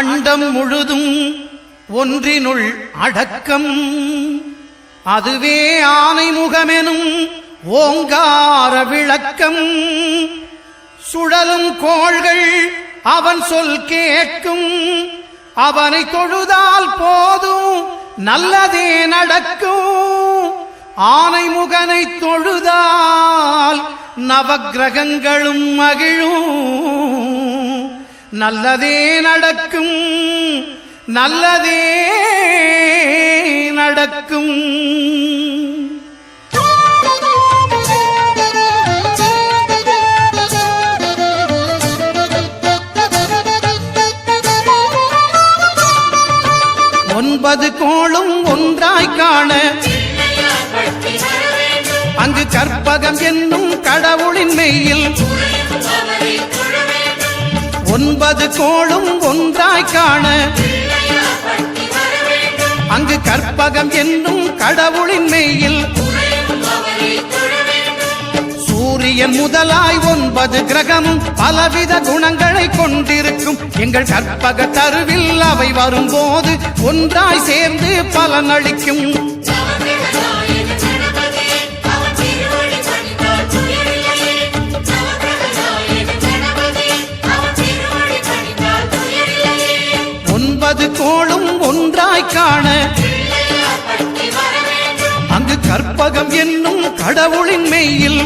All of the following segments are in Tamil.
அண்டம் முழுதும் ஒன்றினுள் அடக்கம். அதுவே ஆனை முகமெனும் ஓங்கார விளக்கம். சுழலும் கோள்கள் அவன் சொல் கேட்கும். அவனை தொழுதால் போதும் நல்லதே நடக்கும். ஆனை முகனை தொழுதால் நவக்கிரகங்களும் மகிழும். நல்லதே நடக்கும், நல்லதே நடக்கும். ஒன்பது கோளும் ஒன்றாய் காண அங்கு கற்பகம் என்னும் கடவுளின் மெய்யில். ஒன்பது கோளும் ஒன்றாய் காண அங்கு கற்பகம் என்னும் கடவுளின் மெய்யில். சூரியன் முதலாய் 9 கிரகமும் பலவித குணங்களை கொண்டிருக்கும். எங்கள் கற்பக தருவில் அவை வரும்போது ஒன்றாய் சேர்ந்து பலனளிக்கும். ஒன்பது கோளும் ஒன்றாய் காண அங்கு கற்பகம் என்னும் கடவுளின் மெய்யில்.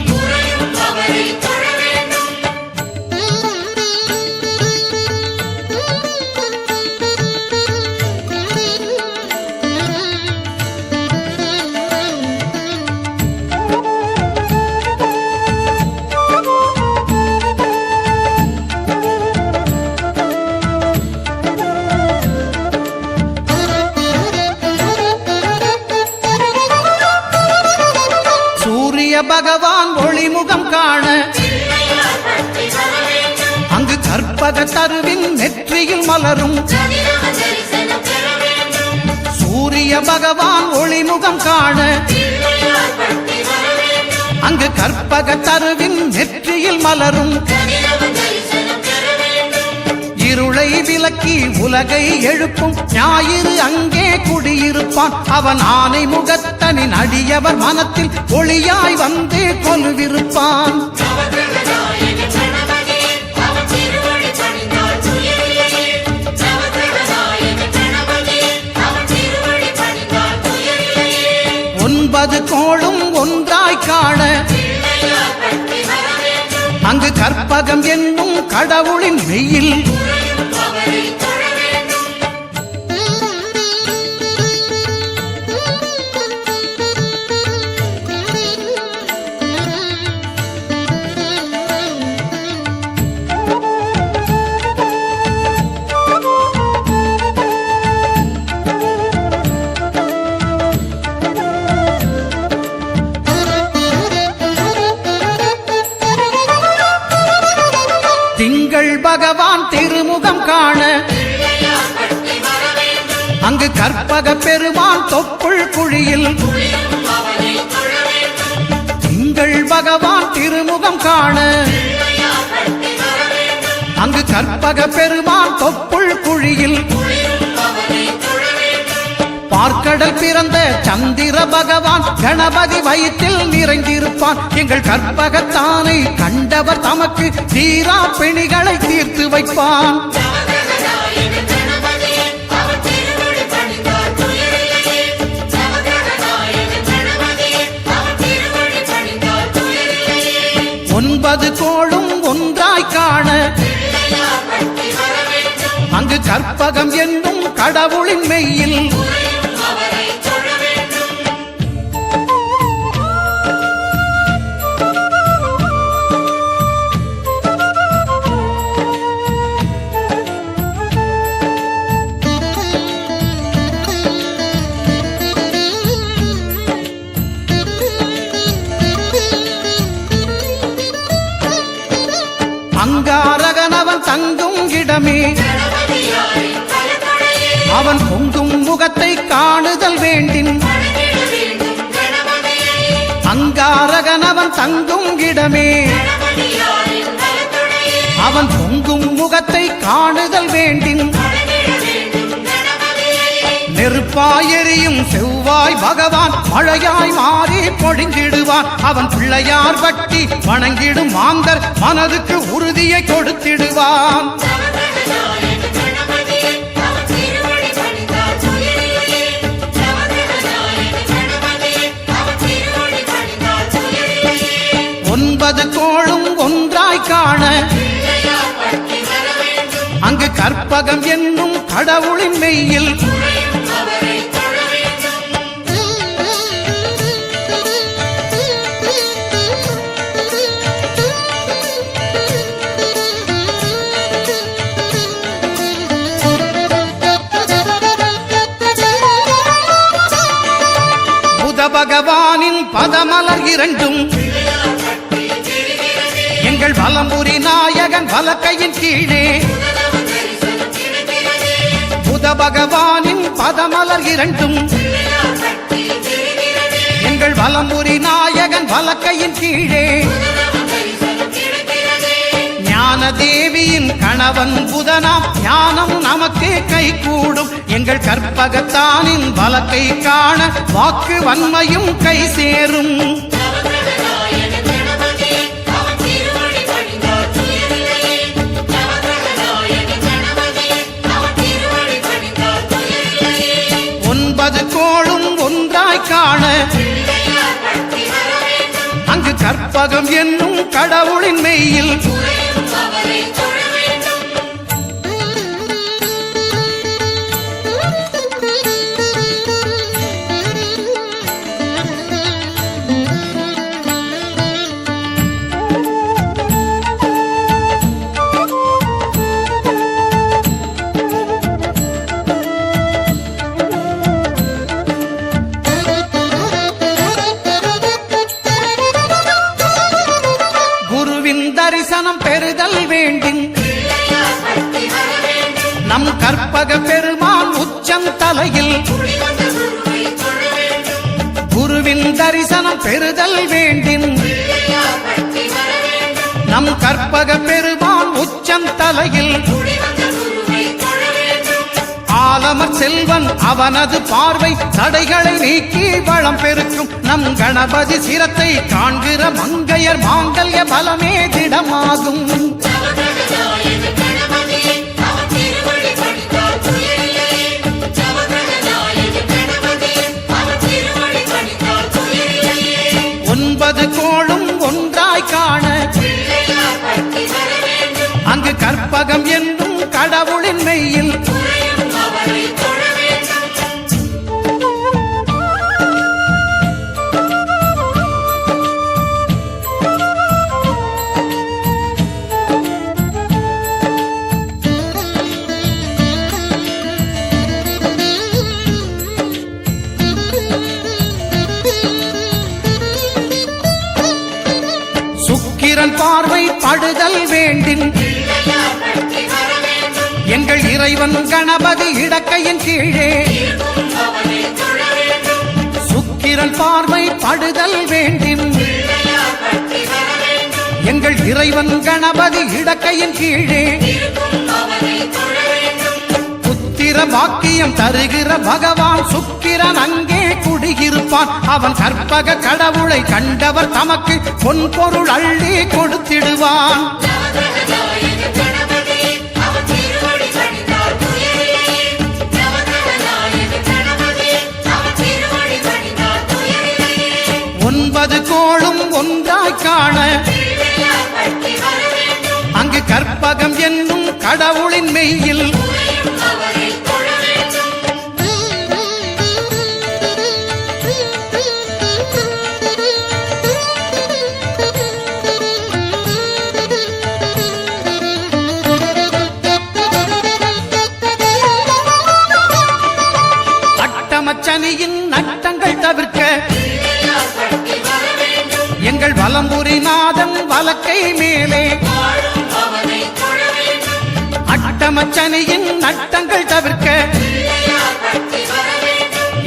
பகவான் ஒளிமுகம் காண அங்கு கற்பக தருவின் நெற்றியில் மலரும். சூரிய பகவான் ஒளிமுகம் காண அங்கு கற்பக தருவின் நெற்றியில் மலரும். இருளை விலக்கி உலகை எழுப்பும் ஞாயிறு அங்கே குடியிருப்பான். அவன் ஆனை முகத்தனின் அடியவர் மனத்தில் ஒளியாய் வந்து கொலுவிருப்பான். ஒன்பது கோளும் ஒன்றாய் காண அங்கு கற்பகம் என்னும் கடவுளின் மெய்யில். திங்கள் பகவான் திருமுகம் காண அங்கு கற்பக பெருமான் தொப்புள் குழியில். திங்கள் பகவான் திருமுகம் காண அங்கு கற்பக பெருமான் தொப்புள் குழியில். பார்க்கடல் பிறந்த சந்திர பகவான் கணபதி வயிற்றில் நிறைந்திருப்பான். எங்கள் கற்பகத்தானை கண்டவர் தமக்கு தீரா பிணிகளை தீர்த்து வைப்பான். ஒன்பது கோளும் ஒன்றாய் காண அங்கு கற்பகம் என்னும் கடவுளின் மெய்யில். அங்காரகனவன் தங்கும் இடமே அவன் பொங்கும் முகத்தை காணுதல் வேண்டின். அங்காரகனவன் தங்கும் இடமே அவன் பொங்கும் முகத்தை காணுதல் வேண்டின். நெருப்பாயெறியும் செவ்வாய் பகவான் மழையாய் மாறி பொழிந்திடுவான். அவன் பிள்ளையார் பட்டி வணங்கிடும் மாந்தர் மனதுக்கு உறுதியை கொடுத்திடுவான். ஒன்பது கோளும் ஒன்றாய் காண அங்கு கற்பகம் என்னும் கடவுளின் மெய்யில் புத பகவானின் பதமலர் இரண்டும் எங்கள் வலம்புரி நாயகன் வலக்கையின் கீழே. புத பகவானின் பதமலர் இரண்டும் எங்கள் வலம்புரி நாயகன் வலக்கையின் கீழே. ஞான தேவியின் கணவன் புதனாம் ஞானம் நமக்கு கை கூடும். எங்கள் கற்பகத்தானின் வலக்கை காண வாக்கு வன்மையும் கை சேரும். ஒன்பது கோளும் ஒன்றாய் காண அங்கு கற்பகம் என்னும் கடவுளின் மெய்யில் தரிசனம் பெறுதல் வேண்டின் நம் கற்பக பெருமான் உச்சம் தலையில். குருவின் தரிசனம் பெறுதல் வேண்டின் நம் கற்பக பெருமான் உச்சம் தலையில். ஆலமர் செல்வன் அவனது பார்வை தடைகளை நீக்கி வளம் பெருக்கும். நம் கணபதி சிரத்தை காண்கிற மங்கையர் மாங்கல்ய பலமே திடமாகும். ஒன்பது கோளும் ஒன்றாய் காண அங்கு கற்பகம் என்னும் கடவுளின் மெய்யில் சுக்கிரன் பார்வை படுதல் வேண்டின் எங்கள் இறைவன் கணபதி இடக்கையின் கீழே. சுக்கிரன் பார்வை படுதல் வேண்டின் எங்கள் இறைவன் கணபதி இடக்கையின் கீழே. புத்திர பாக்கியம் தருகிற பகவான் சுக்கிரன் அங்கே குடியிருப்பான். அவன் கற்பக கடவுளை கண்டவர் தமக்கு பொன் பொருள் அள்ளி கொடுத்திடுவான். ஒன்பது கோளும் ஒன்றாய் காண அங்கு கற்பகம் என்னும் கடவுளின் மெய்யில் அட்டமச்சனியின் நட்டங்கள் தவிர்க்க எங்கள் வலம்புரி நாதன் வலக்கை மேலே. அட்டமச்சனியின் நட்டங்கள் தவிர்க்க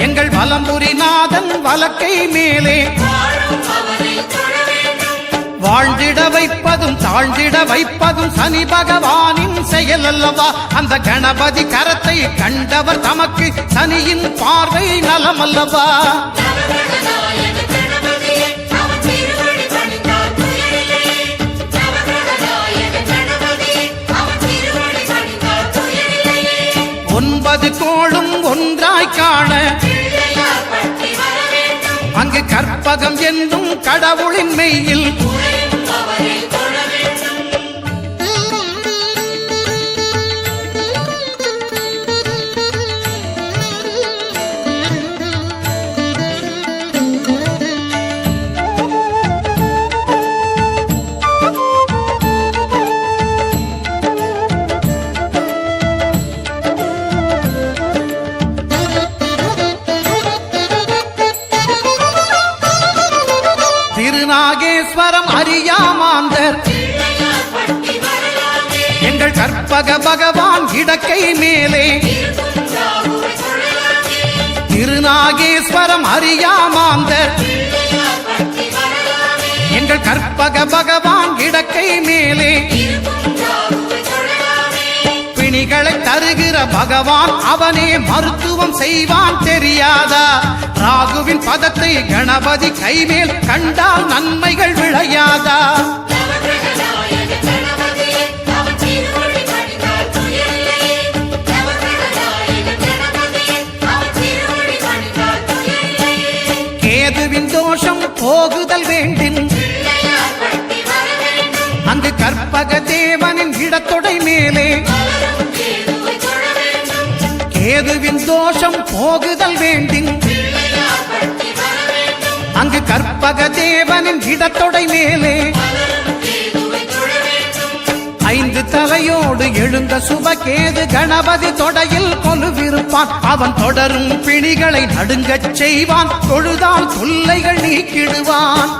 எங்கள் வலம்புரி நாதன் வலக்கை மேலே. வாழ்ந்திட வைப்பதும் தாழ்ந்திட வைப்பதும் சனி பகவானின் செயல் அல்லவா? அந்த கணபதி கரத்தை கண்டவர் தமக்கு சனியின் பார்வை நலம் அல்லவா? ஒன்பது கோளும் ஒன்றாய் காண அங்கு கற்பகம் என்னும் கடவுளின் மெய்யில் திருநாகேஸ்வரம் அறியாமாந்தர் எங்கள் கற்பக பகவான் இடக்கை மேலே திருநாகேஸ்வரம் அறியாமாந்தர் எங்கள் கற்பக பகவான் இடக்கை மேலே பிணிகளை தருகிற பகவான் அவனே மருத்துவம் செய்வான் தெரியாதா? ராகுவின் பதத்தை கணபதி கைமேல் கண்டால் நன்மைகள் விளையாதா? கேதுவின் தோஷம் போகுதல் வேண்டின் அங்கு கற்பக தேவனின் இடத்தொடை மேலே கேதுவின் தோஷம் போகுதல் வேண்டின் அங்கு கற்பக தேவனின் இடத்தொடை மேலே ஐந்து தலையோடு எழுந்த சுபகேது கணபதி தொடையில் கொலுவிருப்பான். அவன் தொடரும் பிணிகளை நடுங்கச் செய்வான். தொழுதால் தொல்லைகள் நீக்கிடுவான்.